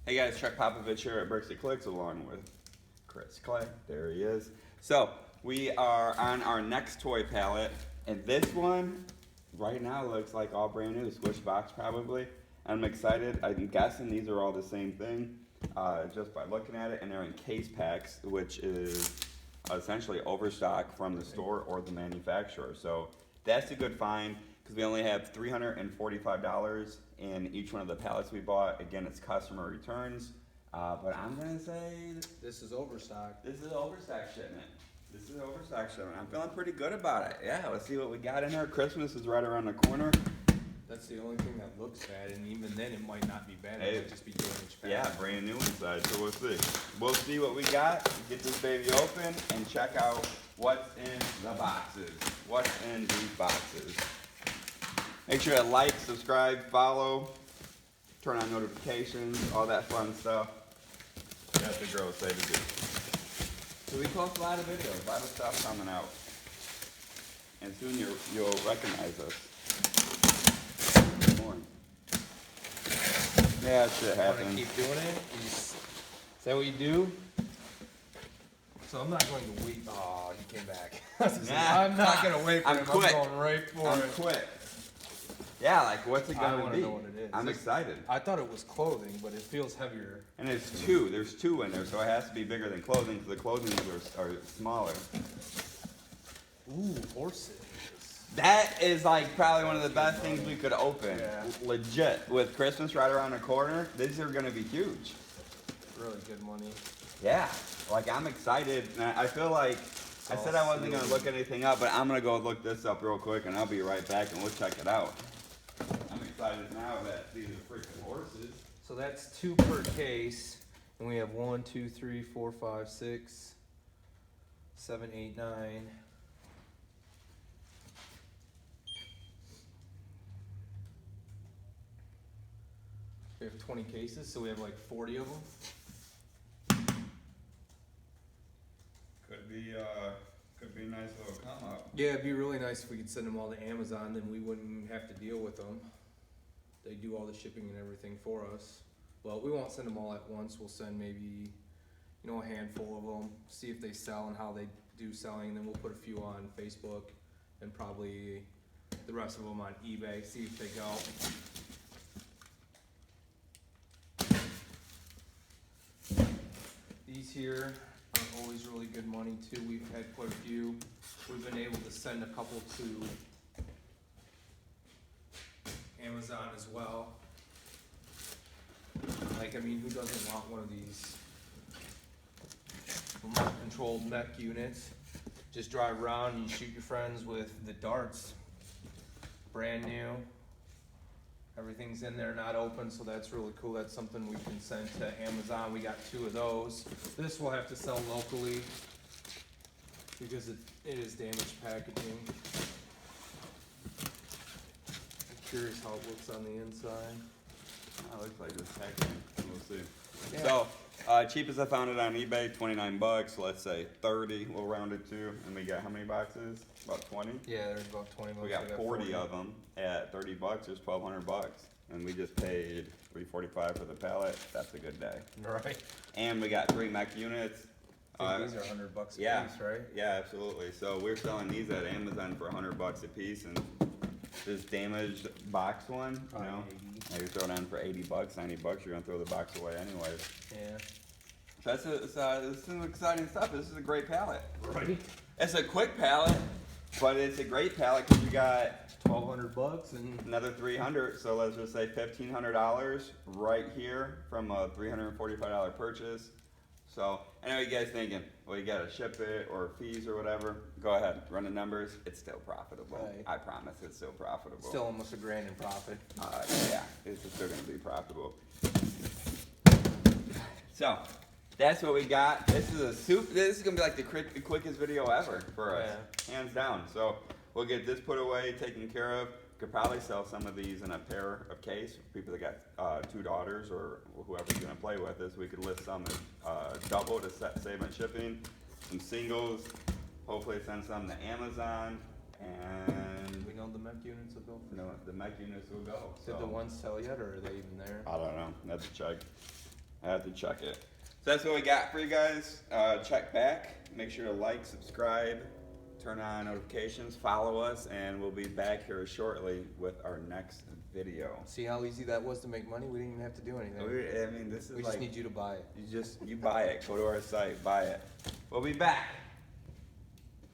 Hey guys, Chuckpopovich here at Bricks and Clicks along with Chris Clay. There he is. So, we are on our next toy palette, and this one right now looks like all brand new, Swish box probably. I'm excited. I'm guessing these are all the same thing just by looking at it, and they're in case packs, which is essentially overstock from the store or the manufacturer. So, that's a good find because we only have $345 in each one of the pallets we bought. Again, it's customer returns, but I'm gonna say This is overstock. this is overstock shipment. This is overstock shipment. I'm feeling pretty good about it. Yeah, let's see what we got in there. Christmas is right around the corner. That's the only thing that looks bad, and even then it might not be bad. Hey, It might just be damaged bad. Yeah, brand new inside, so we'll see. We'll see what we got, get this baby open, and check out what's in the boxes. What's in these boxes. Make sure to like, subscribe, follow, turn on notifications, all that fun stuff. That's the girls say to do. So we post a lot of videos, a lot of stuff coming out. And soon you'll recognize us. More. Yeah, shit Wanna happens. keep doing it? Is that what you do? So I'm not going to wait. Oh, he came back. Nah. I'm not gonna wait for I'm him. quick. I'm going right for I'm it. quick. Yeah, like what's it I gonna wanna be? know what it is. I'm excited. I thought it was clothing, but it feels heavier. And it's two. There's two in there, so it has to be bigger than clothing because the clothing are smaller. Ooh, horses. That is like probably one of the best things we could open. Yeah. Legit. With Christmas right around the corner, these are gonna be huge. Really good money. Yeah. Like I'm excited. And I feel like I said I wasn't gonna look anything up, but I'm gonna go look this up real quick and I'll be right back and we'll check it out. I'm excited now that these are freaking horses. So that's 2 per case, and we have 1, 2, 3, 4, 5, 6, 7, 8, 9. We have 20 cases, so we have like 40 of them. Could be a nice little come up. Yeah, it'd be really nice if we could send them all to Amazon, then we wouldn't have to deal with them. They do all the shipping and everything for us. Well, we won't send them all at once. We'll send maybe, a handful of them, see if they sell and how they do selling. Then we'll put a few on Facebook and probably the rest of them on eBay, see if they go. These here are always really good money too. We've had quite a few. We've been able to send a couple to Amazon as well. Like, who doesn't want one of these remote controlled MECH units? Just drive around and you shoot your friends with the darts. Brand new. Everything's in there, not open, so that's really cool. That's something we can send to Amazon. We got 2 of those. This we'll have to sell locally because it is damaged packaging. I'm curious how it looks on the inside. Oh, it looks like this packaging. We'll see. Yeah. So, cheapest I found it on eBay, $29. Let's say 30. We'll round it to, and we got how many boxes? About 20. Yeah, there's about 20 bucks. We got 40 of them at $30. There's $1,200, and we just paid $345 for the pallet. That's a good day. Right. And we got 3 MECH units. I think these are $100 a Yeah, piece, right? yeah, absolutely. So we're selling these at Amazon for $100 a piece, and this damaged box one, now you throw it on for $80, $90. You're gonna throw the box away anyways. Yeah. So this is some exciting stuff. This is a great pallet. Right. It's a quick pallet, but it's a great pallet because you got $1,200 and another $300. So let's just say $1,500 right here from a $345 purchase. So I know you guys thinking, well, you gotta ship it or fees or whatever. Go ahead, run the numbers. It's still profitable. Right. I promise, it's still profitable. still almost $1,000 in profit. Yeah, it's still gonna be profitable. So that's what we got. This is gonna be like the quickest video ever for us, hands down. So we'll get this put away, taken care of. Could probably sell some of these in a pair of case for people that got 2 daughters or whoever's gonna play with this. We could list some as double to save on shipping, some singles. Hopefully send some to Amazon, and We know the MECH units will go. the MECH units will go. Did the ones sell yet, or are they even there? I don't know. That's a check. I have to check it. So that's what we got for you guys. Check back. Make sure to like, subscribe, turn on notifications, follow us, and we'll be back here shortly with our next video. See how easy that was to make money? We didn't even have to do anything. I mean, this is We like just need you to buy it. you buy it. Go to our site, buy it. We'll be back.